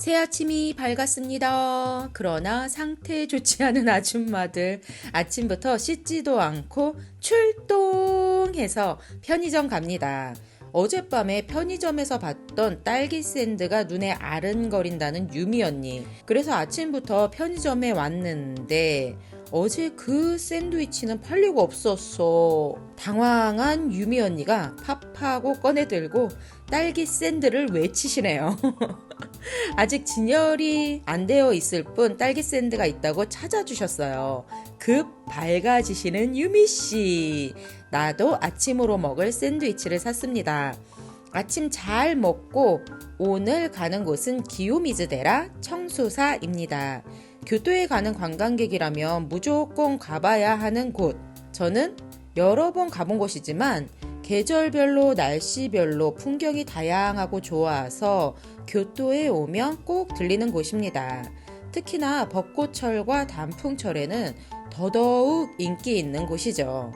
새 아침이 밝았습니다. 그러나 상태 좋지 않은 아줌마들 아침부터 씻지도 않고 출동해서 편의점 갑니다. 어젯밤에 편의점에서 봤던 딸기 샌드가 눈에 아른거린다는 유미 언니. 그래서 아침부터 편의점에 왔는데 어제 그 샌드위치는 팔리고 없었어. 당황한 유미 언니가 팝하고 꺼내들고 딸기 샌드를 외치시네요. 아직 진열이 안 되어 있을 뿐 딸기 샌드가 있다고 찾아주셨어요. 급 밝아지시는 유미씨. 나도 아침으로 먹을 샌드위치를 샀습니다. 아침 잘 먹고 오늘 가는 곳은 기요미즈데라 청수사입니다. 교토에 가는 관광객이라면 무조건 가봐야 하는 곳. 저는 여러 번 가본 곳이지만 계절별로 날씨별로 풍경이 다양하고 좋아서 교토에 오면 꼭 들리는 곳입니다. 특히나 벚꽃철과 단풍철에는 더더욱 인기 있는 곳이죠.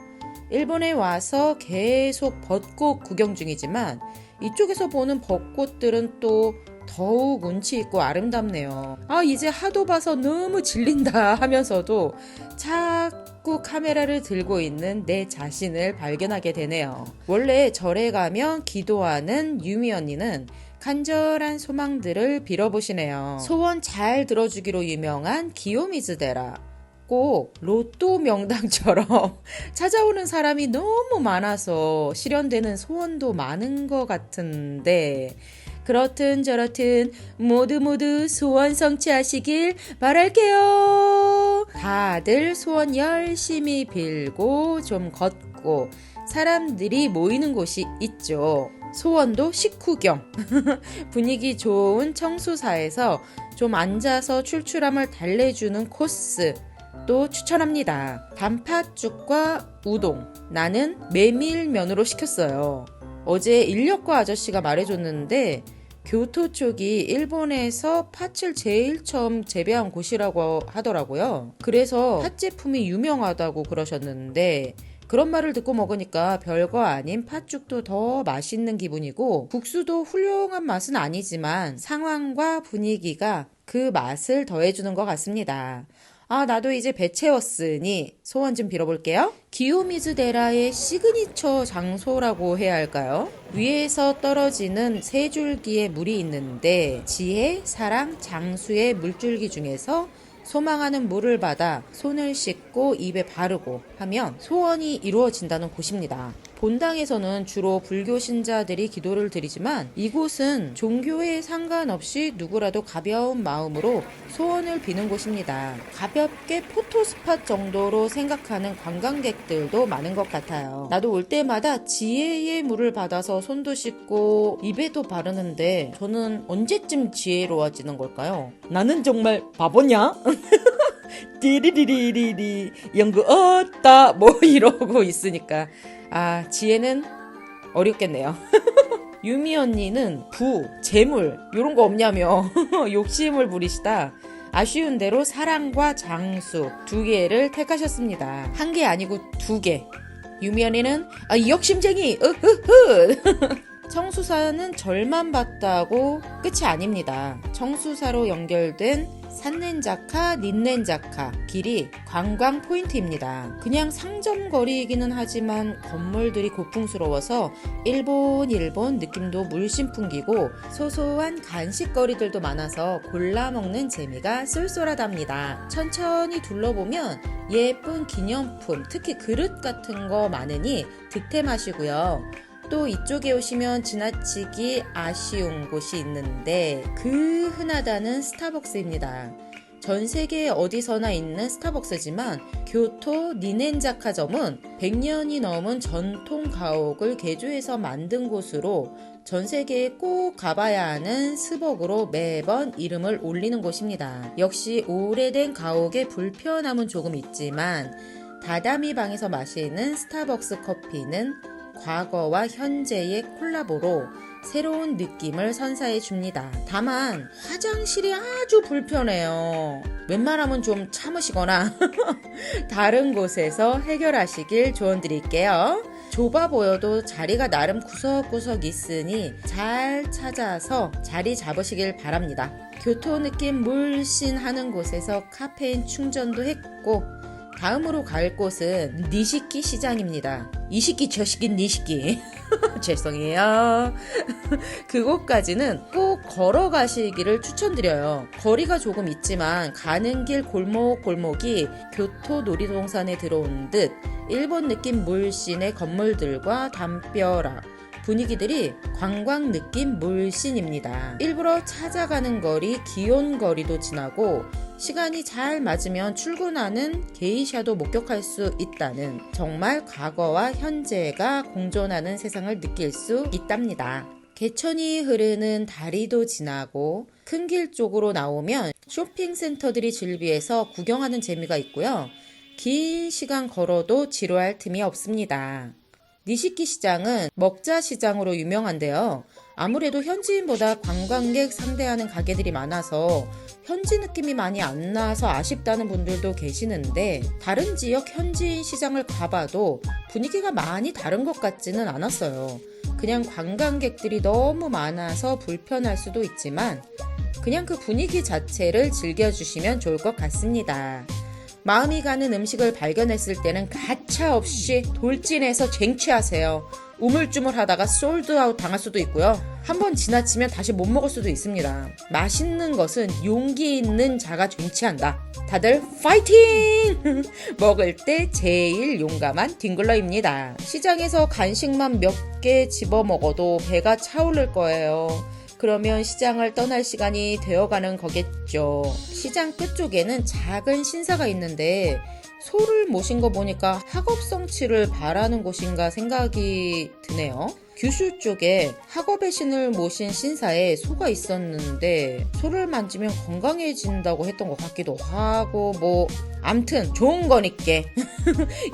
일본에 와서 계속 벚꽃 구경 중이지만 이쪽에서 보는 벚꽃들은 또 더욱 운치 있고 아름답네요. 이제 하도 봐서 너무 질린다 하면서도 자꾸 카메라를 들고 있는 내 자신을 발견하게 되네요. 원래 절에 가면 기도하는 유미 언니는 간절한 소망들을 빌어보시네요. 소원 잘 들어주기로 유명한 기요미즈데라. 꼭 로또 명당처럼 찾아오는 사람이 너무 많아서 실현되는 소원도 많은 것 같은데 그렇든 저렇든 모두 소원 성취하시길 바랄게요. 다들 소원 열심히 빌고 좀 걷고 사람들이 모이는 곳이 있죠. 소원도 식후경. 분위기 좋은 청수사에서 좀 앉아서 출출함을 달래주는 코스 또 추천합니다. 단팥죽과 우동. 나는 메밀면으로 시켰어요. 어제 인력거 아저씨가 말해줬는데 교토 쪽이 일본에서 팥을 제일 처음 재배한 곳이라고 하더라고요. 그래서 팥 제품이 유명하다고 그러셨는데 그런 말을 듣고 먹으니까 별거 아닌 팥죽도 더 맛있는 기분이고 국수도 훌륭한 맛은 아니지만 상황과 분위기가 그 맛을 더해주는 것 같습니다. 나도 이제 배 채웠으니 소원 좀 빌어볼게요. 기요미즈데라의 시그니처 장소라고 해야 할까요? 위에서 떨어지는 세 줄기의 물이 있는데 지혜, 사랑, 장수의 물줄기 중에서 소망하는 물을 받아 손을 씻고 입에 바르고 하면 소원이 이루어진다는 곳입니다. 본당에서는 주로 불교 신자들이 기도를 드리지만 이곳은 종교에 상관없이 누구라도 가벼운 마음으로 소원을 비는 곳입니다. 가볍게 포토스팟 정도로 생각하는 관광객들도 많은 것 같아요. 나도 올 때마다 지혜의 물을 받아서 손도 씻고 입에도 바르는데 저는 언제쯤 지혜로워지는 걸까요? 나는 정말 바보냐? 띠리리리리리 연구 없다 뭐 이러고 있으니까 지혜는 어렵겠네요. 유미 언니는 재물 이런 거 없냐며 욕심을 부리시다 아쉬운 대로 사랑과 장수 두 개를 택하셨습니다. 한 개 아니고 두 개. 유미 언니는 욕심쟁이 청수사는 절만 봤다고 끝이 아닙니다. 청수사로 연결된 산넨자카, 닌넨자카 길이 관광 포인트입니다. 그냥 상점거리이기는 하지만 건물들이 고풍스러워서 일본 느낌도 물씬 풍기고 소소한 간식거리들도 많아서 골라 먹는 재미가 쏠쏠하답니다. 천천히 둘러보면 예쁜 기념품, 특히 그릇 같은 거 많으니 득템하시고요. 또 이쪽에 오시면 지나치기 아쉬운 곳이 있는데 그 흔하다는 스타벅스입니다. 전 세계 어디서나 있는 스타벅스지만 교토 니넨자카점은 100년이 넘은 전통 가옥을 개조해서 만든 곳으로 전 세계에 꼭 가봐야 하는 스벅으로 매번 이름을 올리는 곳입니다. 역시 오래된 가옥의 불편함은 조금 있지만 다다미 방에서 마시는 스타벅스 커피는 과거와 현재의 콜라보로 새로운 느낌을 선사해 줍니다. 다만 화장실이 아주 불편해요. 웬만하면 좀 참으시거나 다른 곳에서 해결하시길 조언드릴게요. 좁아 보여도 자리가 나름 구석구석 있으니 잘 찾아서 자리 잡으시길 바랍니다. 교토 느낌 물씬 하는 곳에서 카페인 충전도 했고, 다음으로 갈 곳은 니시키 시장입니다. 이시키 저시키 니시키 죄송해요. 그곳까지는 꼭 걸어가시기를 추천드려요. 거리가 조금 있지만 가는 길 골목골목이 교토 놀이동산에 들어온 듯 일본 느낌 물씬의 건물들과 담벼락, 분위기들이 관광 느낌 물씬입니다. 일부러 찾아가는 거리 기온 거리도 지나고 시간이 잘 맞으면 출근하는 게이샤도 목격할 수 있다는, 정말 과거와 현재가 공존하는 세상을 느낄 수 있답니다. 개천이 흐르는 다리도 지나고 큰 길 쪽으로 나오면 쇼핑센터들이 즐비해서 구경하는 재미가 있고요. 긴 시간 걸어도 지루할 틈이 없습니다. 니시키 시장은 먹자 시장으로 유명한데요. 아무래도 현지인보다 관광객 상대하는 가게들이 많아서 현지 느낌이 많이 안 나서 아쉽다는 분들도 계시는데, 다른 지역 현지인 시장을 가봐도 분위기가 많이 다른 것 같지는 않았어요. 그냥 관광객들이 너무 많아서 불편할 수도 있지만 그냥 그 분위기 자체를 즐겨주시면 좋을 것 같습니다. 마음이 가는 음식을 발견했을 때는 가차없이 돌진해서 쟁취하세요. 우물쭈물하다가 솔드아웃 당할 수도 있고요. 한번 지나치면 다시 못 먹을 수도 있습니다. 맛있는 것은 용기 있는 자가 쟁취한다. 다들 파이팅! 먹을 때 제일 용감한 뒹굴러입니다. 시장에서 간식만 몇 개 집어 먹어도 배가 차오를 거예요. 그러면 시장을 떠날 시간이 되어가는 거겠죠. 시장 끝쪽에는 작은 신사가 있는데 소를 모신 거 보니까 학업성취를 바라는 곳인가 생각이 드네요. 규슈 쪽에 학업의 신을 모신 신사에 소가 있었는데 소를 만지면 건강해진다고 했던 것 같기도 하고, 암튼 좋은 거니께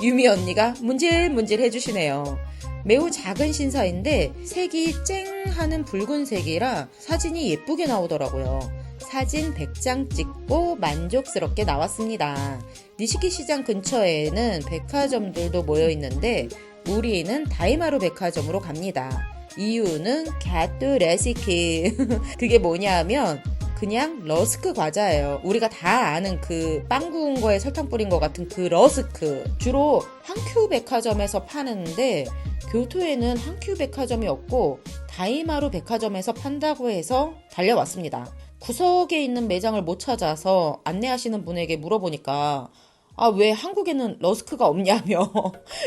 유미 언니가 문질문질 해주시네요. 매우 작은 신사인데 색이 쨍하는 붉은색이라 사진이 예쁘게 나오더라고요. 사진 100장 찍고 만족스럽게 나왔습니다. 니시키 시장 근처에는 백화점들도 모여있는데 우리는 다이마루 백화점으로 갑니다. 이유는 갸뚜 레시키 그게 뭐냐 하면 그냥 러스크 과자예요. 우리가 다 아는 그 빵 구운 거에 설탕 뿌린 것 같은 그 러스크. 주로 한큐 백화점에서 파는데 교토에는 한큐 백화점이 없고 다이마루 백화점에서 판다고 해서 달려왔습니다. 구석에 있는 매장을 못 찾아서 안내하시는 분에게 물어보니까 왜 한국에는 러스크가 없냐며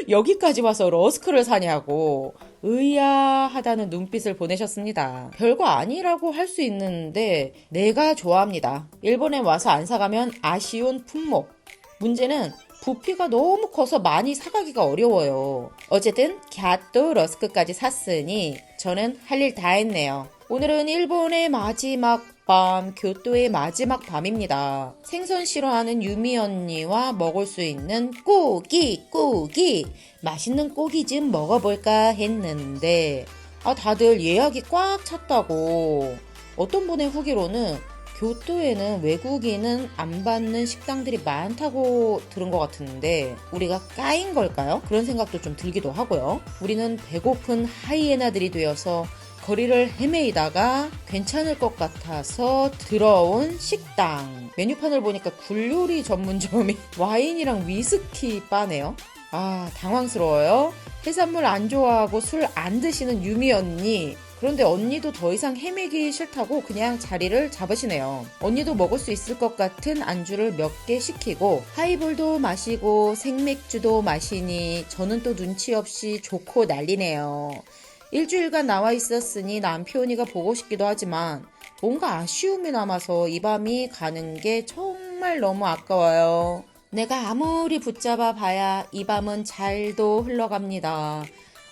여기까지 와서 러스크를 사냐고 의아하다는 눈빛을 보내셨습니다. 별거 아니라고 할 수 있는데 내가 좋아합니다. 일본에 와서 안 사가면 아쉬운 품목. 문제는 부피가 너무 커서 많이 사가기가 어려워요. 어쨌든 갸또 러스크까지 샀으니 저는 할 일 다 했네요. 오늘은 일본의 마지막 밤, 교토의 마지막 밤입니다. 생선 싫어하는 유미 언니와 먹을 수 있는 고기 맛있는 고기 좀 먹어볼까 했는데 다들 예약이 꽉 찼다고. 어떤 분의 후기로는 교토에는 외국인은 안 받는 식당들이 많다고 들은 것 같은데 우리가 까인 걸까요? 그런 생각도 좀 들기도 하고요. 우리는 배고픈 하이에나들이 되어서 거리를 헤매이다가 괜찮을 것 같아서 들어온 식당. 메뉴판을 보니까 굴요리 전문점이 와인이랑 위스키 바네요. 당황스러워요. 해산물 안 좋아하고 술 안 드시는 유미 언니. 그런데 언니도 더 이상 헤매기 싫다고 그냥 자리를 잡으시네요. 언니도 먹을 수 있을 것 같은 안주를 몇 개 시키고 하이볼도 마시고 생맥주도 마시니 저는 또 눈치 없이 좋고 난리네요. 일주일간 나와 있었으니 남편이가 보고 싶기도 하지만 뭔가 아쉬움이 남아서 이 밤이 가는 게 정말 너무 아까워요. 내가 아무리 붙잡아 봐야 이 밤은 잘도 흘러갑니다.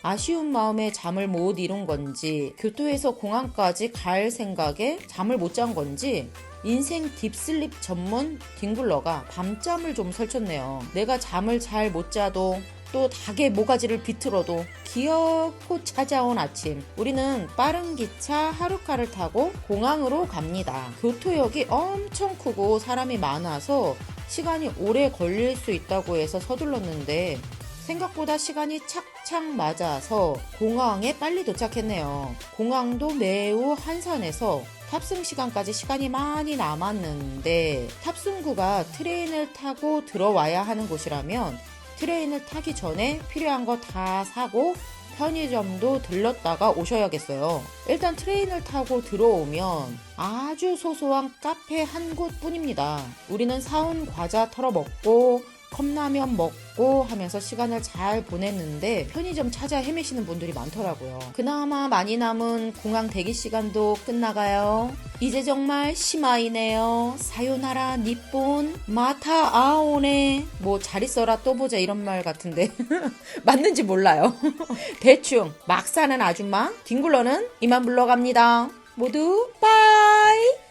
아쉬운 마음에 잠을 못 이룬 건지 교토에서 공항까지 갈 생각에 잠을 못 잔 건지 인생 딥슬립 전문 뒹굴러가 밤잠을 좀 설쳤네요. 내가 잠을 잘 못 자도 또 닭의 모가지를 비틀어도 기어코 찾아온 아침. 우리는 빠른 기차 하루카를 타고 공항으로 갑니다. 교토역이 엄청 크고 사람이 많아서 시간이 오래 걸릴 수 있다고 해서 서둘렀는데 생각보다 시간이 착 착착 맞아서 공항에 빨리 도착했네요. 공항도 매우 한산해서 탑승 시간까지 시간이 많이 남았는데 탑승구가 트레인을 타고 들어와야 하는 곳이라면 트레인을 타기 전에 필요한 거 다 사고 편의점도 들렀다가 오셔야겠어요. 일단 트레인을 타고 들어오면 아주 소소한 카페 한 곳뿐입니다. 우리는 사온 과자 털어 먹고 컵라면 먹고 하면서 시간을 잘 보냈는데 편의점 찾아 헤매시는 분들이 많더라고요. 그나마 많이 남은 공항 대기 시간도 끝나가요. 이제 정말 시마이네요. 사요나라 니폰 마타 아오네. 뭐 잘 있어라 또 보자 이런 말 같은데 맞는지 몰라요. 대충 막 사는 아줌마 뒹굴러는 이만 물러갑니다. 모두 빠이.